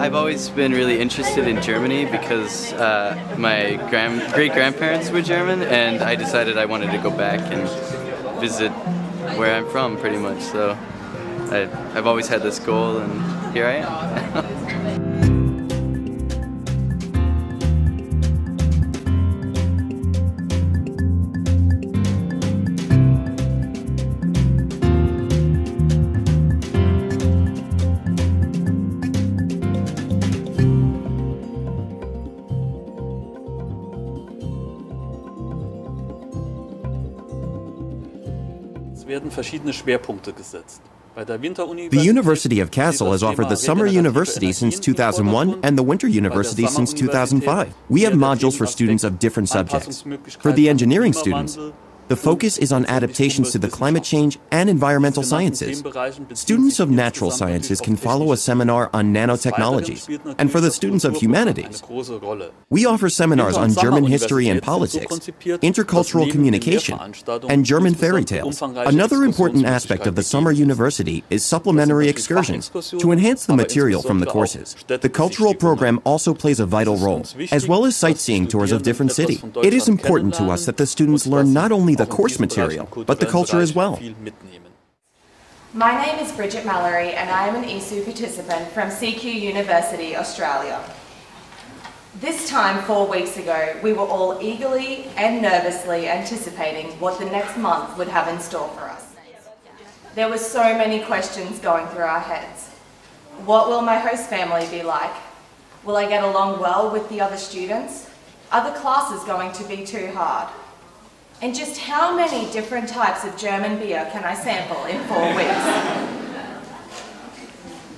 I've always been really interested in Germany because my great-grandparents were German, and I decided I wanted to go back and visit where I'm from, pretty much. So I've always had this goal, and here I am. The University of Kassel has offered the Summer University since 2001 and the Winter University since 2005. We have modules for students of different subjects. For the engineering students, the focus is on adaptations to the climate change and environmental sciences. Students of natural sciences can follow a seminar on nanotechnologies. And for the students of humanities, we offer seminars on German history and politics, intercultural communication, and German fairy tales. Another important aspect of the Summer University is supplementary excursions to enhance the material from the courses. The cultural program also plays a vital role, as well as sightseeing tours of different cities. It is important to us that the students learn not only the course material, but the culture as well. My name is Bridget Mallory and I am an ESU participant from CQ University, Australia. This time 4 weeks ago, we were all eagerly and nervously anticipating what the next month would have in store for us. There were so many questions going through our heads. What will my host family be like? Will I get along well with the other students? Are the classes going to be too hard? And just how many different types of German beer can I sample in 4 weeks?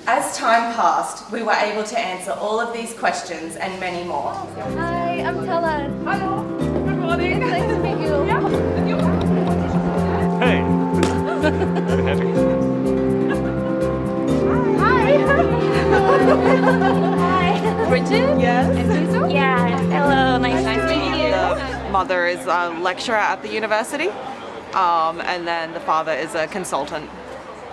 As time passed, we were able to answer all of these questions and many more. Hi, I'm Tala. Hello, good morning. It's nice to meet you. Yeah, and you? Hey, very happy. Hi. Hi. Bridget? Yes. And Suzu? Yeah. Hello, nice to meet you. The mother is a lecturer at the university, and then the father is a consultant.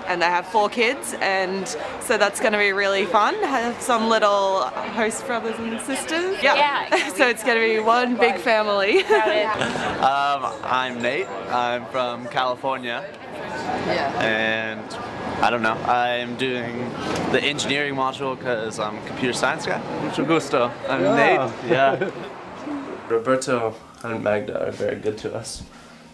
And they have 4 kids, and so that's going to be really fun. Have some little host brothers and sisters. Yeah. So it's going to be one big family. I'm Nate. I'm from California. Yeah. And I don't know, I'm doing the engineering module because I'm a computer science guy. Mucho gusto. I'm Nate. Yeah. Roberto and Magda are very good to us.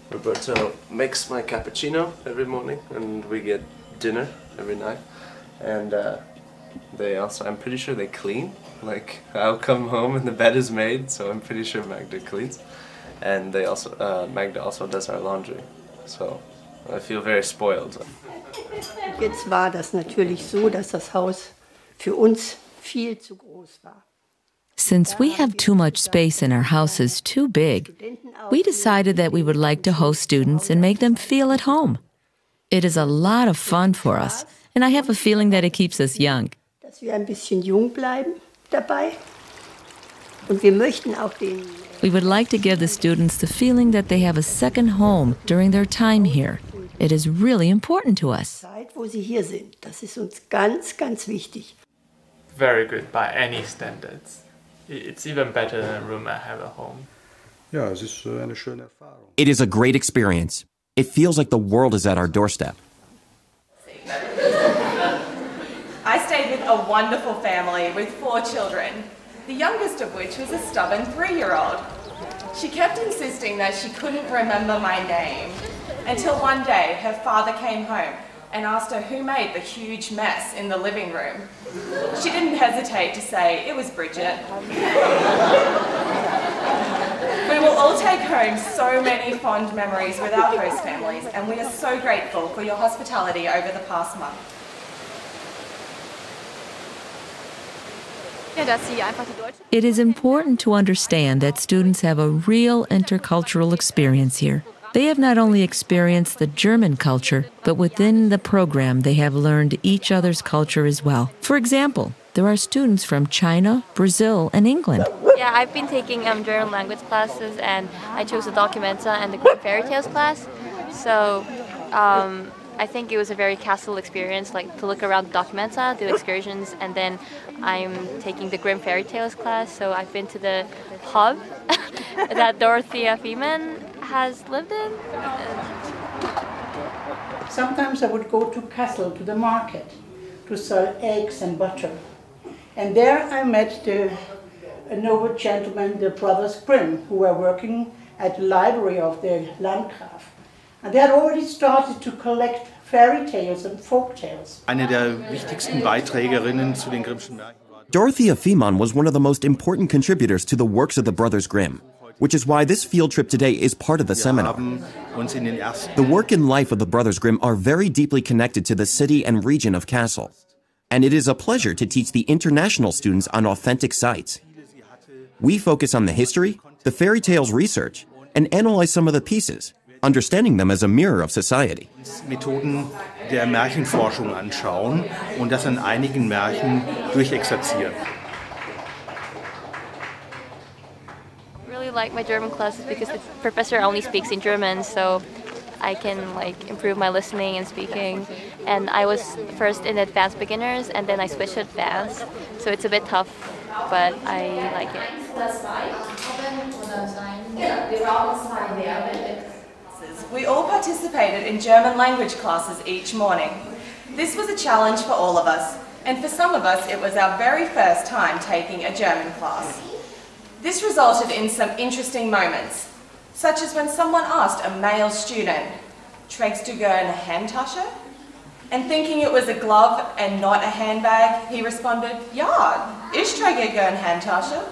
Roberto makes my cappuccino every morning and we get dinner every night. And they also, I'm pretty sure they clean. Like, I'll come home and the bed is made, so I'm pretty sure Magda cleans. And they also, Magda also does our laundry. So I feel very spoiled. Jetzt war das natürlich so, dass das Haus für uns viel zu groß war. Since we have too much space and our house is too big, we decided that we would like to host students and make them feel at home. It is a lot of fun for us, and I have a feeling that it keeps us young. Dass wir ein bisschen jung bleiben dabei. Und wir möchten auch den We would like to give the students the feeling that they have a second home during their time here. It is really important to us. Zeit, wo sie hier sind. Das ist uns ganz, ganz wichtig. Very good by any standards. It's even better than a room I have at home. Ja, es ist eine schöne Erfahrung. It is a great experience. It feels like the world is at our doorstep. I stayed with a wonderful family with 4 children, the youngest of which was a stubborn 3-year-old. She kept insisting that she couldn't remember my name, until one day her father came home and asked her who made the huge mess in the living room. She didn't hesitate to say it was Bridget. We will all take home so many fond memories with our host families, and we are so grateful for your hospitality over the past month. It is important to understand that students have a real intercultural experience here. They have not only experienced the German culture, but within the program they have learned each other's culture as well. For example, there are students from China, Brazil, and England. Yeah, I've been taking German language classes, and I chose the Documenta and the Grimm Fairy Tales class. So I think it was a very Kassel experience, like to look around the Documenta, do excursions, and then I'm taking the Grimm Fairy Tales class. So I've been to the hub that Dorothea Feeman has lived in. Sometimes I would go to Kassel, to the market, to sell eggs and butter. And there I met a noble gentleman, the brothers Grimm, who were working at the library of the Landgraf. And they had already started to collect fairy tales and folk tales. Eine der wichtigsten Beiträgerinnen zu den Grimmschen Märchen war Dorothea Feeman was one of the most important contributors to the works of the Brothers Grimm, which is why this field trip today is part of the seminar. The work and life of the Brothers Grimm are very deeply connected to the city and region of Kassel, and it is a pleasure to teach the international students on authentic sites. We focus on the history, the fairy tales research, and analyze some of the pieces, understanding them as a mirror of society. Methoden der Märchenforschung anschauen und das an einigen Märchen durchexerzieren. I really like my German classes because the professor only speaks in German, so I can improve my listening and speaking. And I was first in advanced beginners, and then I switched to advanced, so it's a bit tough, but I like it. We all participated in German language classes each morning. This was a challenge for all of us, and for some of us it was our very first time taking a German class. This resulted in some interesting moments, such as when someone asked a male student, "Trägst du gerne Handtasche?" And thinking it was a glove and not a handbag, he responded, "Ja, ich trage gerne Handtasche."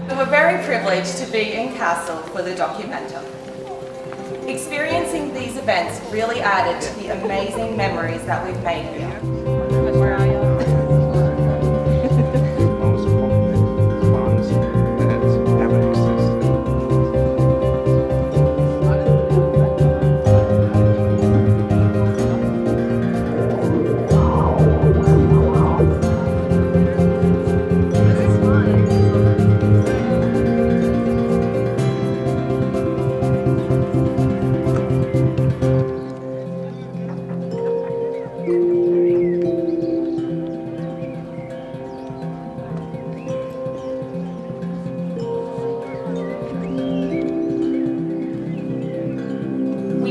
We were very privileged to be in Kassel for the Documenta. Experiencing these events really added to the amazing memories that we've made here.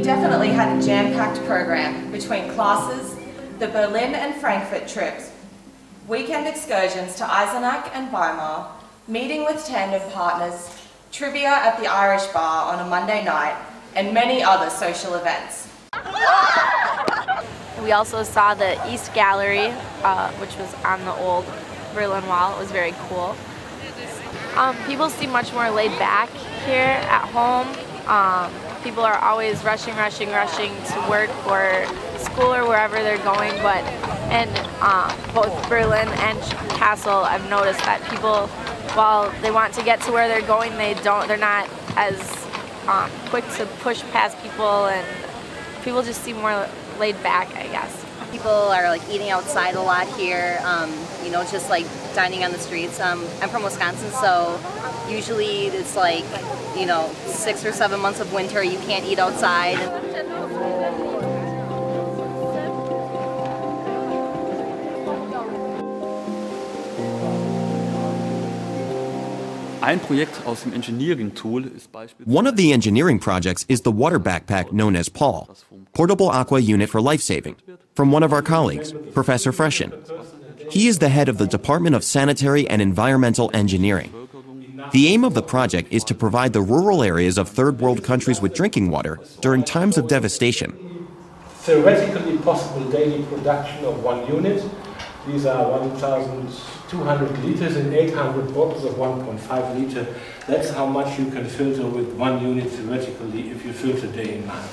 Definitely had a jam-packed program between classes, the Berlin and Frankfurt trips, weekend excursions to Eisenach and Weimar, meeting with tandem partners, trivia at the Irish bar on a Monday night, and many other social events. We also saw the East Gallery, which was on the old Berlin Wall. It was very cool. People seem much more laid back here at home. People are always rushing to work or school or wherever they're going. But in both Berlin and Kassel, I've noticed that people, while they want to get to where they're going, they're not as quick to push past people, and people just seem more laid back, I guess. People are eating outside a lot here, just dining on the streets. I'm from Wisconsin, so usually it's 6 or 7 months of winter you can't eat outside. One of the engineering projects is the water backpack known as PAL, Portable Aqua Unit for Lifesaving, from one of our colleagues, Professor Freshen. He is the head of the Department of Sanitary and Environmental Engineering. The aim of the project is to provide the rural areas of third world countries with drinking water during times of devastation. Theoretically possible daily production of 1 unit. These are 1,200 liters and 800 bottles of 1.5 liter. That's how much you can filter with 1 unit theoretically if you filter day and night.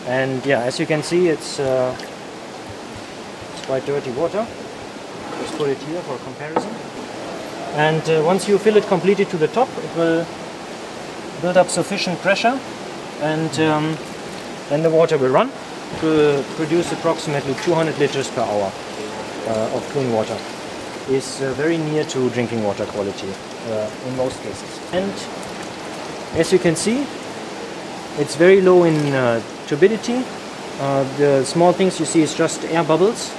And yeah, as you can see, it's quite dirty water. Just put it here for comparison. And once you fill it completely to the top, it will build up sufficient pressure, and Then the water will run to produce approximately 200 liters per hour of clean water. Is very near to drinking water quality in most cases. And as you can see, it's very low in turbidity. The small things you see is just air bubbles.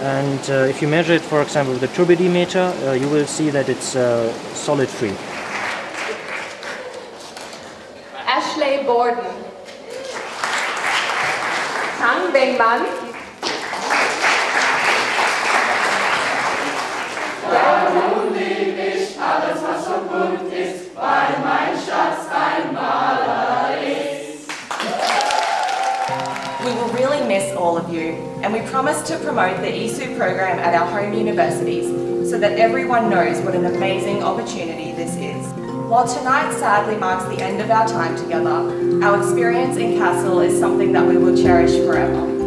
And if you measure it, for example, with the turbidimeter, you will see that it's solid free. Ashley Borden. Tang Bengman. Ja, nun lieb ich alles, was so bunt ist, weil mein Schatz ein Maler ist. We will really miss all of you, and we promise to promote the ESU program at our home universities so that everyone knows what an amazing opportunity this is. While tonight sadly marks the end of our time together, our experience in Kassel is something that we will cherish forever.